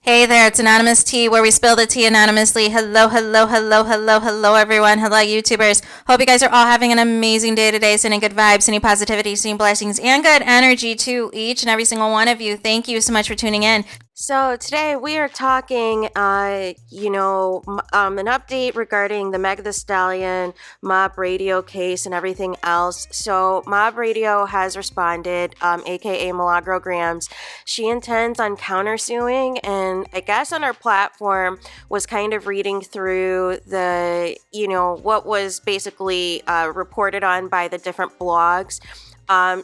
Hey there, it's Anonymous Tea, where we spill the tea anonymously. Hello, hello, hello, hello, hello, everyone. Hello, YouTubers. Hope you guys are all having an amazing day today, sending good vibes, sending positivity, sending blessings, and good energy to each and every single one of you. Thank you so much for tuning in. So today we are talking, an update regarding the Megan Thee Stallion Mob Radio case and everything else. So Mob Radio has responded, aka Milagro Gramz. She intends on countersuing, and I guess on her platform was kind of reading through the, what was basically reported on by the different blogs.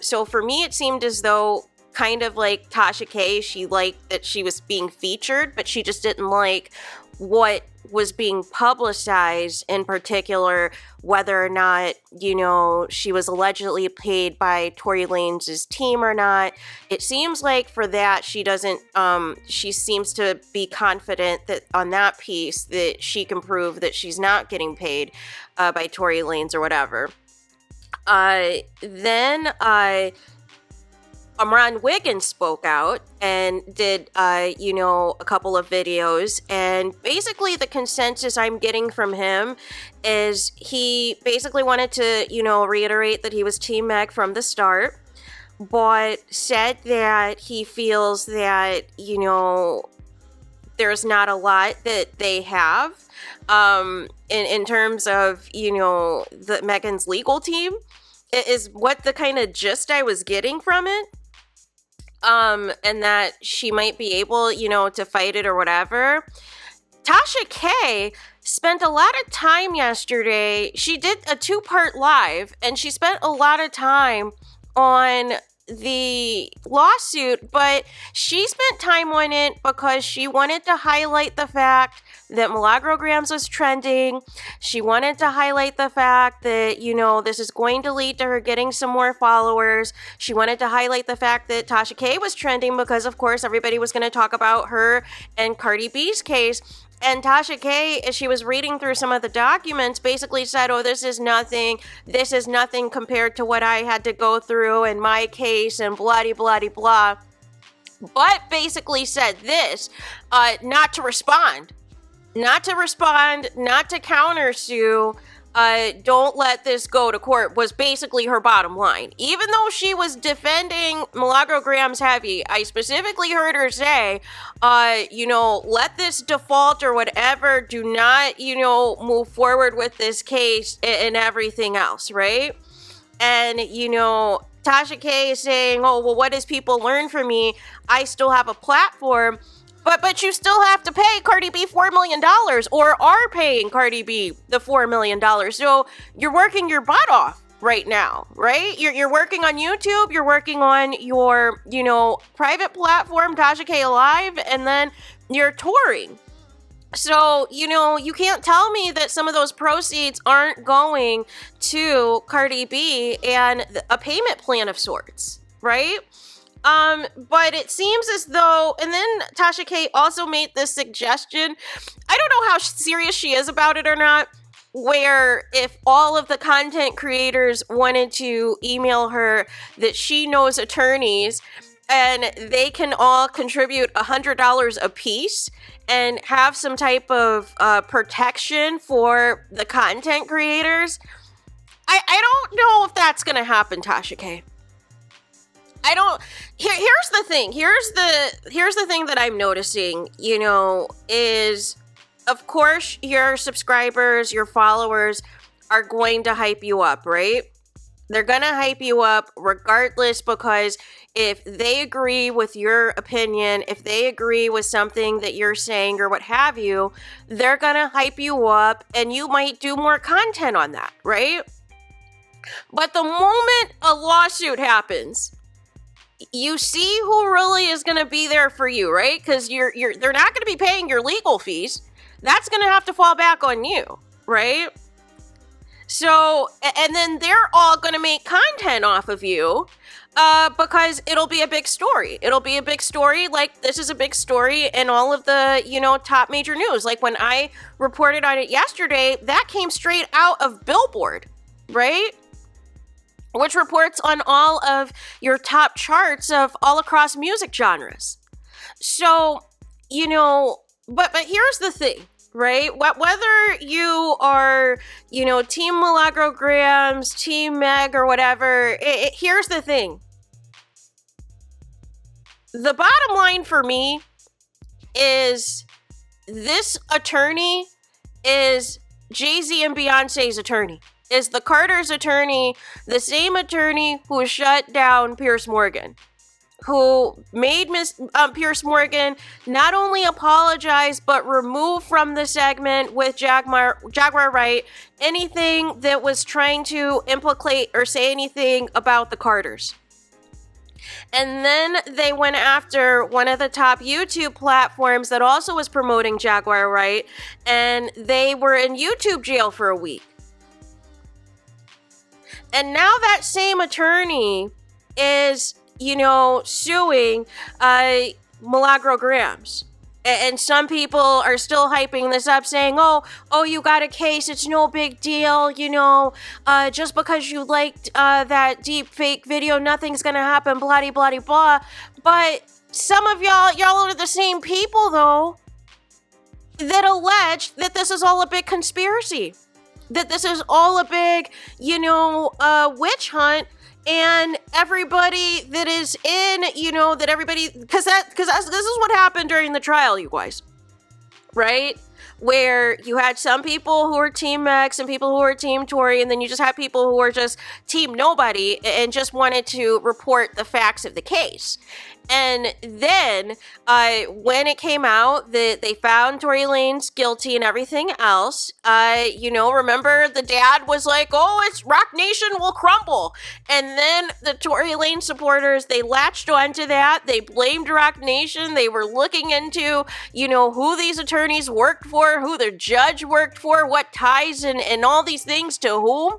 So for me, it seemed as though kind of like TASHA K, she liked that she was being featured, but she just didn't like what was being publicized, in particular, whether or not, she was allegedly paid by Tory Lanez's team or not. It seems like for that, she doesn't, she seems to be confident that on that piece that she can prove that she's not getting paid by Tory Lanez or whatever. WIGGINS spoke out and did, a couple of videos, and basically the consensus I'm getting from him is he basically wanted to, reiterate that he was Team Meg from the start, but said that he feels that, there's not a lot that they have, in terms of, the Megan's legal team, is what the kind of gist I was getting from it. And that she might be able, to fight it or whatever. TASHA K spent a lot of time yesterday. She did a 2-part live, and she spent a lot of time on the lawsuit, but she spent time on it because she wanted to highlight the fact that milagro Gramz was trending. She wanted to highlight the fact that, this is going to lead to her getting some more followers. She wanted to highlight the fact that TASHA K was trending because, of course, everybody was going to talk about her and Cardi B's case. And TASHA K, as she was reading through some of the documents, basically said, oh, this is nothing compared to what I had to go through in my case and blah. But basically said this, not to respond, not to countersue, don't let this go to court, was basically her bottom line. Even though she was defending milagro Gramz heavy, I specifically heard her say, let this default or whatever, do not, move forward with this case and everything else, right? And, TASHA K is saying, oh, well, what does people learn from me? I still have a platform. But you still have to pay Cardi B $4 million, or are paying Cardi B the $4 million. So you're working your butt off right now, right? You're working on YouTube, you're working on your, private platform, TASHA K Live, and then you're touring. So, you can't tell me that some of those proceeds aren't going to Cardi B and a payment plan of sorts, right? But it seems as though, and then TASHA K also made this suggestion, I don't know how serious she is about it or not, where if all of the content creators wanted to email her that she knows attorneys and they can all contribute $100 a piece and have some type of protection for the content creators. I don't know if that's going to happen, TASHA K. Here's the thing. Here's the thing that I'm noticing, is, of course, your subscribers, your followers are going to hype you up, right? They're going to hype you up regardless, because if they agree with your opinion, if they agree with something that you're saying or what have you, they're going to hype you up and you might do more content on that, right? But the moment a lawsuit happens, you see who really is going to be there for you, right? Because they're not going to be paying your legal fees. That's going to have to fall back on you, right? So, and then they're all going to make content off of you, because it'll be a big story. It'll be a big story. Like, this is a big story in all of the, top major news. Like, when I reported on it yesterday, that came straight out of Billboard, right? Which reports on all of your top charts of all across music genres. So but here's the thing, right? Whether you are, Team Milagro Grams, Team Meg, or whatever, here's the thing. The bottom line for me is this attorney is Jay-Z and Beyonce's attorney. Is the Carter's attorney the same attorney who shut down Piers Morgan? Who made Piers Morgan not only apologize, but remove from the segment with Jaguar Wright anything that was trying to implicate or say anything about the Carters. And then they went after one of the top YouTube platforms that also was promoting Jaguar Wright, and they were in YouTube jail for a week. And now that same attorney is, suing Milagro Grams. And some people are still hyping this up, saying, oh, you got a case, it's no big deal, just because you liked that deep fake video, nothing's gonna happen, blah, blah, blah. But some of y'all are the same people, though, that allege that this is all a big conspiracy. That this is all a big, witch hunt. And everybody that is in, because this is what happened during the trial, you guys, right? Where you had some people who were Team X and people who were Team Tory, and then you just had people who were just Team Nobody and just wanted to report the facts of the case. And then when it came out that they found Tory Lanez guilty and everything else, remember the dad was like, oh, it's Rock Nation will crumble. And then the Tory Lanez supporters, they latched onto that. They blamed Rock Nation. They were looking into, who these attorneys worked for, who the judge worked for, what ties and all these things to whom.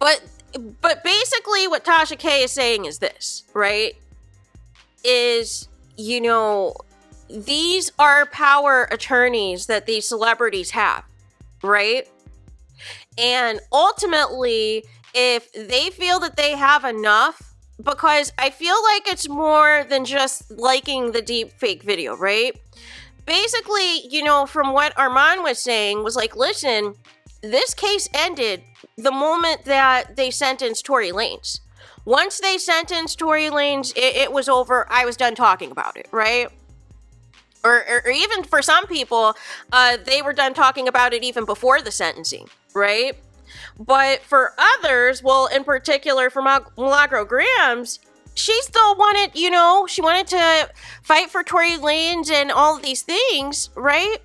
But basically what Tasha K is saying is this, right? Is, these are power attorneys that these celebrities have, right? And ultimately, if they feel that they have enough, because I feel like it's more than just liking the deep fake video, right? Basically, from what ARMON was saying was like, listen, this case ended the moment that they sentenced Tory Lanez. Once they sentenced Tory Lanez, it was over. I was done talking about it, right? Or even for some people, they were done talking about it even before the sentencing, right? But for others, well, in particular for Milagro Grams, she still wanted, she wanted to fight for Tory Lanez and all of these things, right?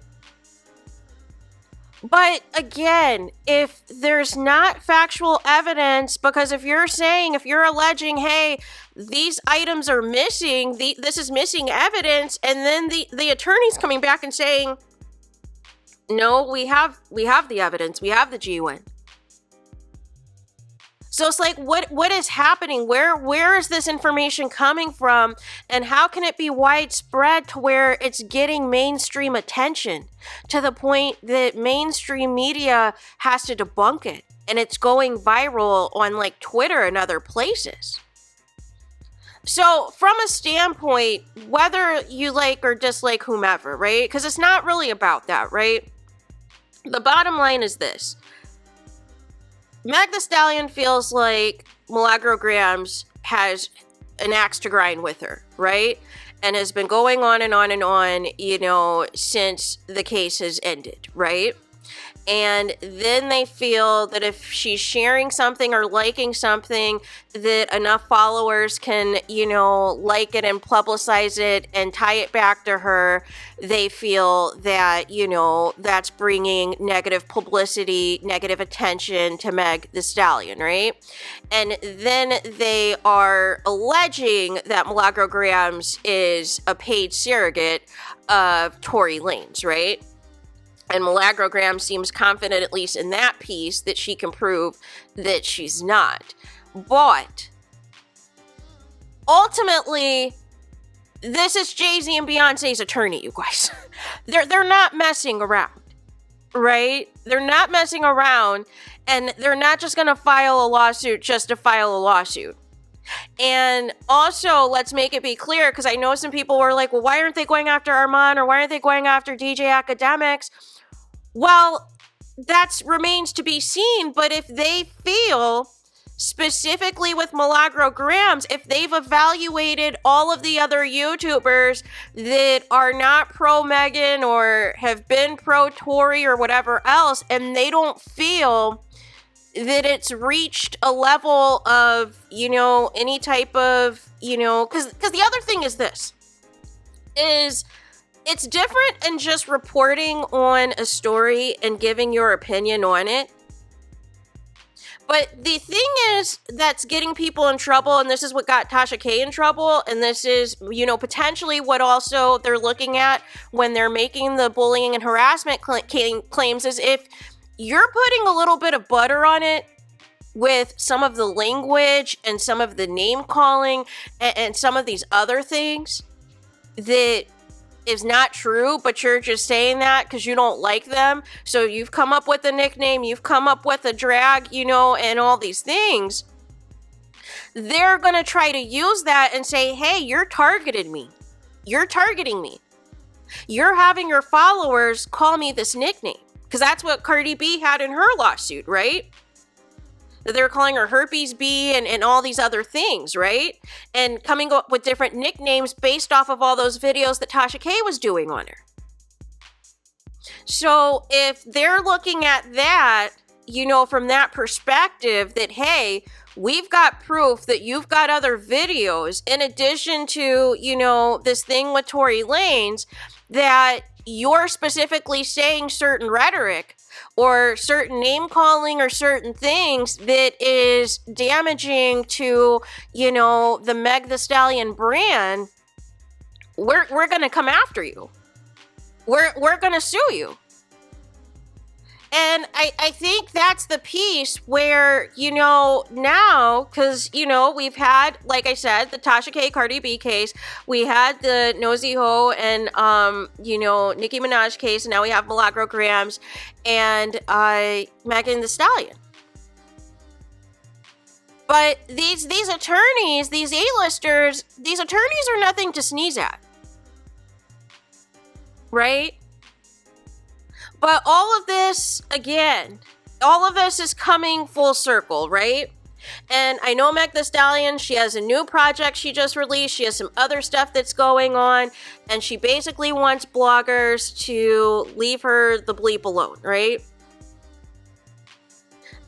But again, if there's not factual evidence, because if you're alleging, hey, these items are missing, this is missing evidence, and then the attorney's coming back and saying, no, we have the evidence, we have the G1. So it's like, what is happening? Where is this information coming from? And how can it be widespread to where it's getting mainstream attention to the point that mainstream media has to debunk it? And it's going viral on like Twitter and other places. So from a standpoint, whether you like or dislike whomever, right? Because it's not really about that, right? The bottom line is this. Megan Thee Stallion feels like Milagro Grams has an axe to grind with her, right? And has been going on and on and on, since the case has ended, right? And then they feel that if she's sharing something or liking something, that enough followers can, like it and publicize it and tie it back to her. They feel that, that's bringing negative publicity, negative attention to Meg Thee Stallion, right? And then they are alleging that Milagro Grams is a paid surrogate of Tory Lanez, right? And Milagro Grams seems confident, at least in that piece, that she can prove that she's not. But ultimately, this is Jay-Z and Beyonce's attorney, you guys. They're not messing around, right? They're not messing around, and they're not just going to file a lawsuit just to file a lawsuit. And also, let's make it be clear, because I know some people were like, well, why aren't they going after ARMON, or why aren't they going after DJ Academics? Well, that remains to be seen, but if they feel, specifically with Milagro Gramz, if they've evaluated all of the other YouTubers that are not pro Megan or have been pro Tory or whatever else, and they don't feel that it's reached a level of, you know, any type of, you know, because the other thing is this, is it's different than just reporting on a story and giving your opinion on it. But the thing is that's getting people in trouble, and this is what got Tasha K in trouble, and this is, you know, potentially what also they're looking at when they're making the bullying and harassment claims, is if you're putting a little bit of butter on it with some of the language and some of the name calling and some of these other things that is not true, but you're just saying that because you don't like them. So you've come up with a nickname, you've come up with a drag, you know, and all these things. They're going to try to use that and say, hey, you're targeting me. You're targeting me. You're having your followers call me this nickname. Because that's what Cardi B had in her lawsuit, right? They were calling her Herpes B and all these other things, right? And coming up with different nicknames based off of all those videos that Tasha K was doing on her. So if they're looking at that, you know, from that perspective, that, hey, we've got proof that you've got other videos in addition to, you know, this thing with Tory Lanez, that you're specifically saying certain rhetoric or certain name calling or certain things that is damaging to, you know, the Meg Thee Stallion brand, we're going to come after you. We're going to sue you. And I think that's the piece where, you know, now, because, you know, we've had, like I said, the Tasha K. Cardi B case. We had the Nosy Ho and, you know, Nicki Minaj case. And now we have Milagro Gramz and Megan Thee Stallion. But these attorneys, these A-listers, these attorneys are nothing to sneeze at. Right? But all of this, again, all of this is coming full circle, right? And I know Meg Thee Stallion, she has a new project she just released. She has some other stuff that's going on. And she basically wants bloggers to leave her the bleep alone, right?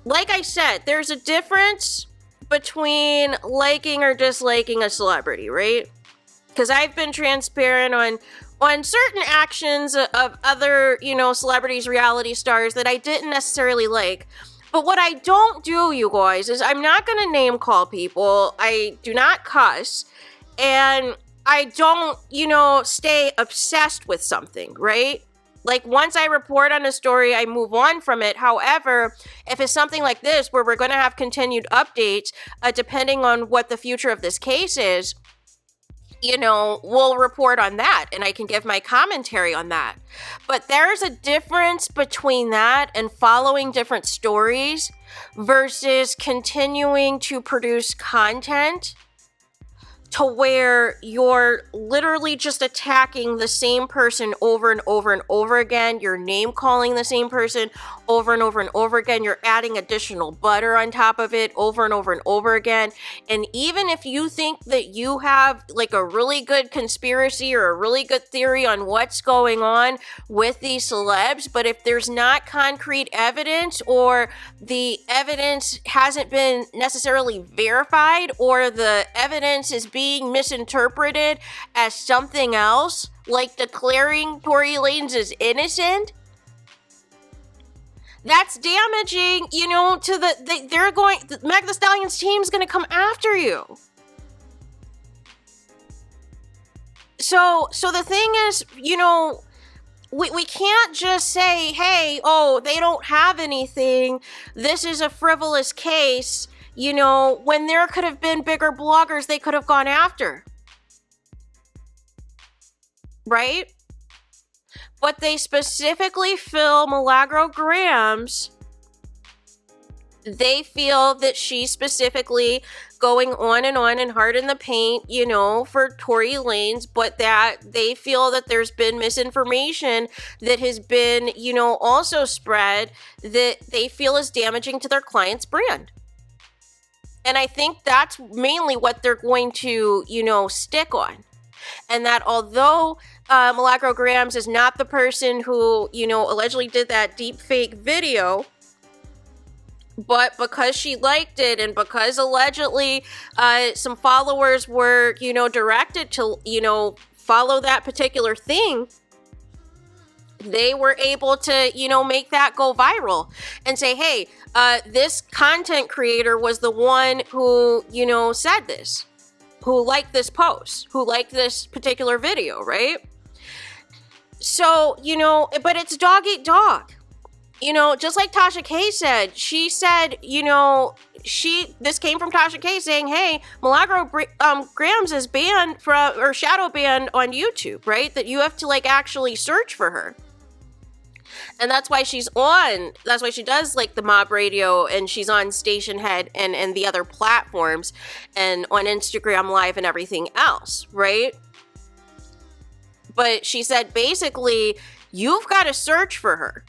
Like I said, there's a difference between liking or disliking a celebrity, right? Because I've been transparent on certain actions of other, you know, celebrities, reality stars that I didn't necessarily like. But what I don't do, you guys, is I'm not going to name call people. I do not cuss. And I don't, you know, stay obsessed with something, right? Like, once I report on a story, I move on from it. However, if it's something like this, where we're going to have continued updates, depending on what the future of this case is, you know, we'll report on that and I can give my commentary on that. But there's a difference between that and following different stories versus continuing to produce content to where you're literally just attacking the same person over and over and over again. You're name calling the same person over and over and over again. You're adding additional butter on top of it over and over and over again. And even if you think that you have like a really good conspiracy or a really good theory on what's going on with these celebs, but if there's not concrete evidence, or the evidence hasn't been necessarily verified, or the evidence is being misinterpreted as something else, like declaring Tory Lanez is innocent, that's damaging, you know, to Meg Thee Stallion's team's gonna come after you. So the thing is, you know, we can't just say, hey, oh, they don't have anything, this is a frivolous case, you know, when there could have been bigger bloggers they could have gone after. Right? But they specifically fill Milagro Gramz They feel that she's specifically going on and hard in the paint, you know, for Tory Lanez, but that they feel that there's been misinformation that has been, you know, also spread that they feel is damaging to their client's brand. And I think that's mainly what they're going to, you know, stick on. And that although Milagro Gramz is not the person who, you know, allegedly did that deep fake video, but because she liked it and because allegedly some followers were, you know, directed to, you know, follow that particular thing, they were able to, you know, make that go viral and say, hey, this content creator was the one who, you know, said this, who liked this post, who liked this particular video, right? So, you know, but it's dog eat dog. You know, just like Tasha K said, she said, you know, this came from Tasha K saying, hey, Milagro Gramz is banned from, or shadow banned on YouTube, right? That you have to like actually search for her. And that's why she's on, that's why she does like the mob radio and she's on Station Head and the other platforms and on Instagram Live and everything else, right? But she said basically, you've got to search for her,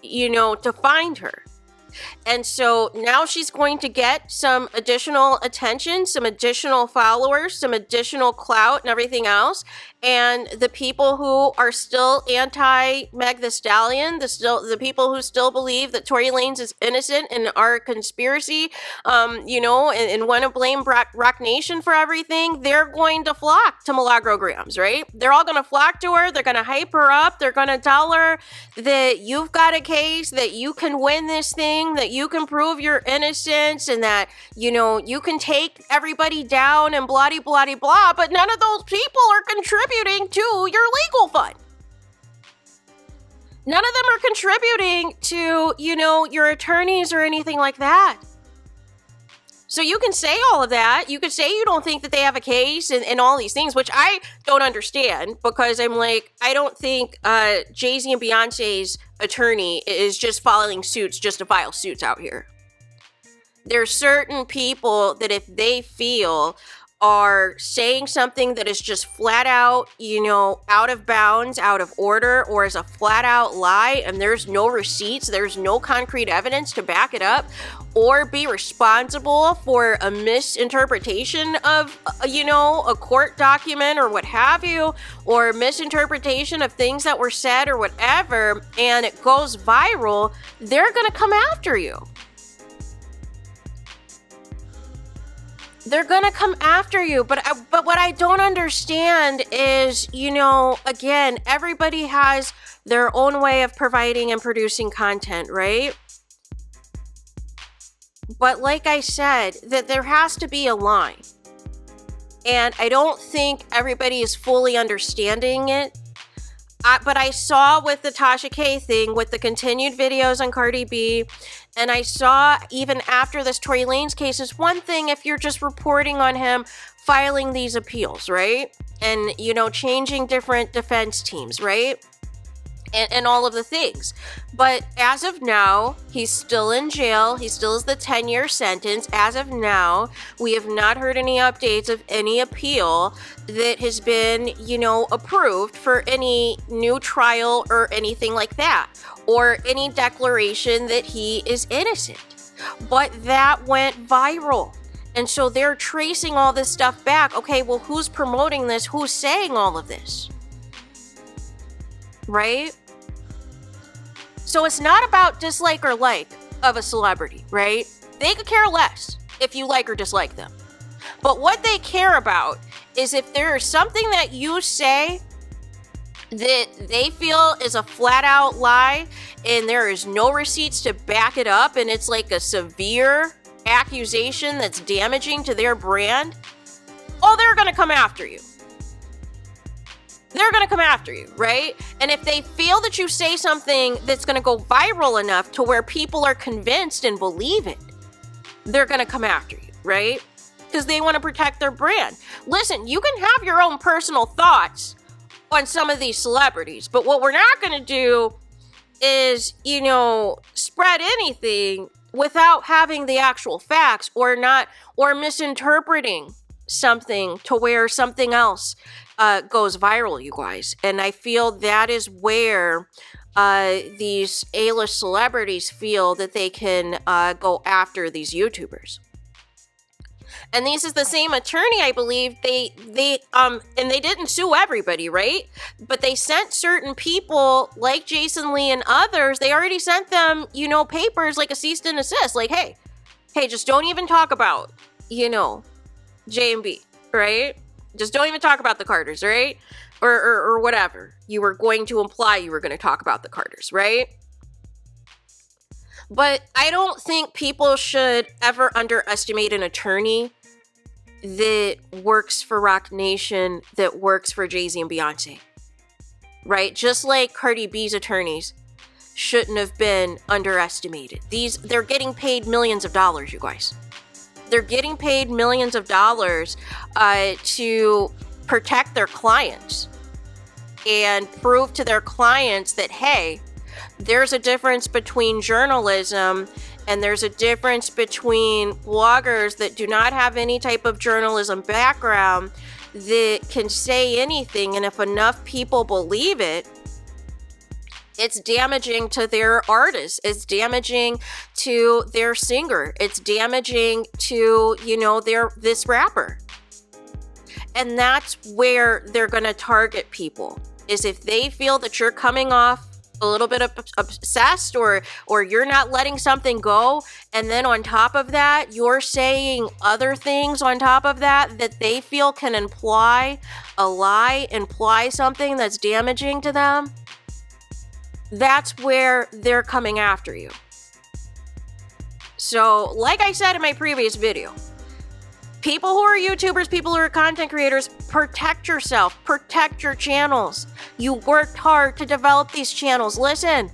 you know, to find her. And so now she's going to get some additional attention, some additional followers, some additional clout and everything else. And the people who are still anti-Megan Thee Stallion, the people who still believe that Tory Lanez is innocent and are a conspiracy, you know, and want to blame Rock Nation for everything, they're going to flock to Milagro Gramz, right? They're all going to flock to her. They're going to hype her up. They're going to tell her that you've got a case, that you can win this thing, that you can prove your innocence, and that, you know, you can take everybody down and blah, blah, blah, but none of those people are contributing to your legal fund. None of them are contributing to, you know, your attorneys or anything like that. So you can say all of that. You could say you don't think that they have a case and all these things, which I don't understand, because I'm like, I don't think Jay-Z and Beyonce's attorney is just filing suits just to file suits out here. There's certain people that if they feel are saying something that is just flat out, you know, out of bounds, out of order, or is a flat out lie, and there's no receipts, there's no concrete evidence to back it up, or be responsible for a misinterpretation of, you know, a court document or what have you, or misinterpretation of things that were said or whatever, and it goes viral, they're gonna come after you. They're gonna come after you, but what I don't understand is, you know, again, everybody has their own way of providing and producing content, right? But like I said, that there has to be a line. And I don't think everybody is fully understanding it. But I saw with the Tasha K thing, with the continued videos on Cardi B, and I saw even after this Tory Lanez case, is one thing if you're just reporting on him filing these appeals, right? And, you know, changing different defense teams, right? And all of the things. But as of now, he's still in jail. He still has the 10-year sentence. As of now, we have not heard any updates of any appeal that has been, you know, approved for any new trial or anything like that, or any declaration that he is innocent. But that went viral. And so they're tracing all this stuff back. Okay, well, who's promoting this? Who's saying all of this? Right? So it's not about dislike or like of a celebrity, right? They could care less if you like or dislike them. But what they care about is if there is something that you say that they feel is a flat out lie and there is no receipts to back it up, and it's like a severe accusation that's damaging to their brand, oh, they're going to come after you. They're going to come after you, right? And if they feel that you say something that's going to go viral enough to where people are convinced and believe it, they're going to come after you, right? Because they want to protect their brand. Listen, you can have your own personal thoughts on some of these celebrities, but what we're not going to do is, you know, spread anything without having the actual facts, or misinterpreting something to where something else goes viral, you guys. And I feel that is where these A-list celebrities feel that they can go after these YouTubers. And this is the same attorney, I believe, and they didn't sue everybody, right? But they sent certain people like Jason Lee and others, they already sent them, papers like a cease and desist, like, hey, just don't even talk about, J and B, right? Just don't even talk about the Carters, right? Or whatever. You were going to imply you were going to talk about the Carters, right? But I don't think people should ever underestimate an attorney that works for Roc Nation, that works for Jay-Z and Beyonce, right? Just like Cardi B's attorneys shouldn't have been underestimated. They're getting paid millions of dollars, you guys. They're getting paid millions of dollars to protect their clients and prove to their clients that, hey, there's a difference between journalism and there's a difference between bloggers that do not have any type of journalism background that can say anything. And if enough people believe it, it's damaging to their artist. It's damaging to their singer. It's damaging to, this rapper. And that's where they're going to target people, is if they feel that you're coming off a little bit obsessed or you're not letting something go. And then on top of that, you're saying other things on top of that they feel can imply a lie, imply something that's damaging to them. That's where they're coming after you. So, like I said in my previous video, people who are YouTubers, people who are content creators, protect yourself, protect your channels. You worked hard to develop these channels. Listen,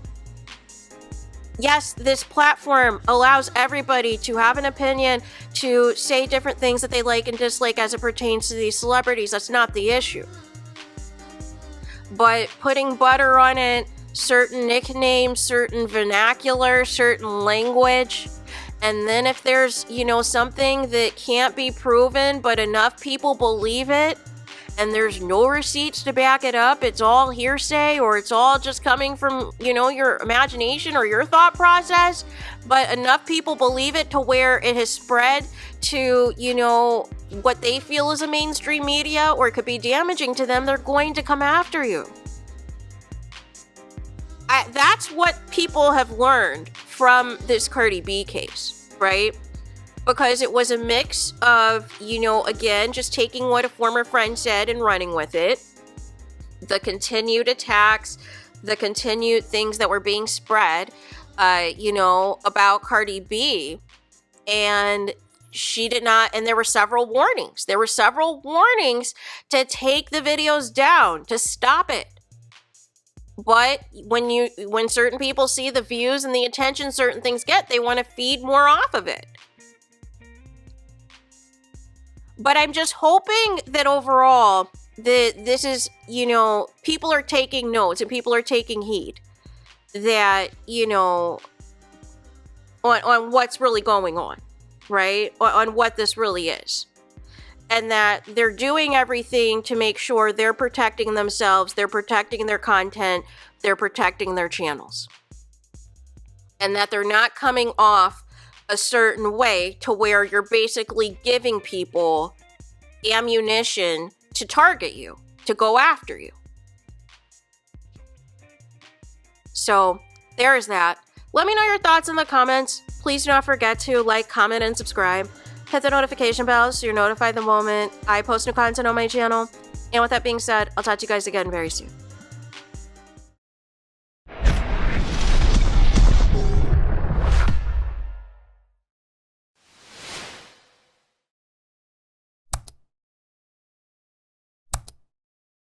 yes, this platform allows everybody to have an opinion, to say different things that they like and dislike as it pertains to these celebrities. That's not the issue. But putting butter on it, certain nicknames, certain vernacular, certain language, and then if there's, something that can't be proven, but enough people believe it, and there's no receipts to back it up, it's all hearsay, or it's all just coming from, your imagination or your thought process, but enough people believe it to where it has spread to, what they feel is a mainstream media, or it could be damaging to them, they're going to come after you. That's what people have learned from this Cardi B case, right? Because it was a mix of, again, just taking what a former friend said and running with it. The continued attacks, the continued things that were being spread, about Cardi B. And she did not, and there were several warnings. There were several warnings to take the videos down, to stop it. But when certain people see the views and the attention certain things get, they want to feed more off of it. But I'm just hoping that overall, that this is, people are taking notes and people are taking heed. That, on what's really going on, right? On what this really is. And that they're doing everything to make sure they're protecting themselves, they're protecting their content, they're protecting their channels. And that they're not coming off a certain way to where you're basically giving people ammunition to target you, to go after you. So there's that. Let me know your thoughts in the comments. Please do not forget to like, comment, and subscribe. Hit the notification bell so you're notified the moment I post new content on my channel. And with that being said, I'll talk to you guys again very soon.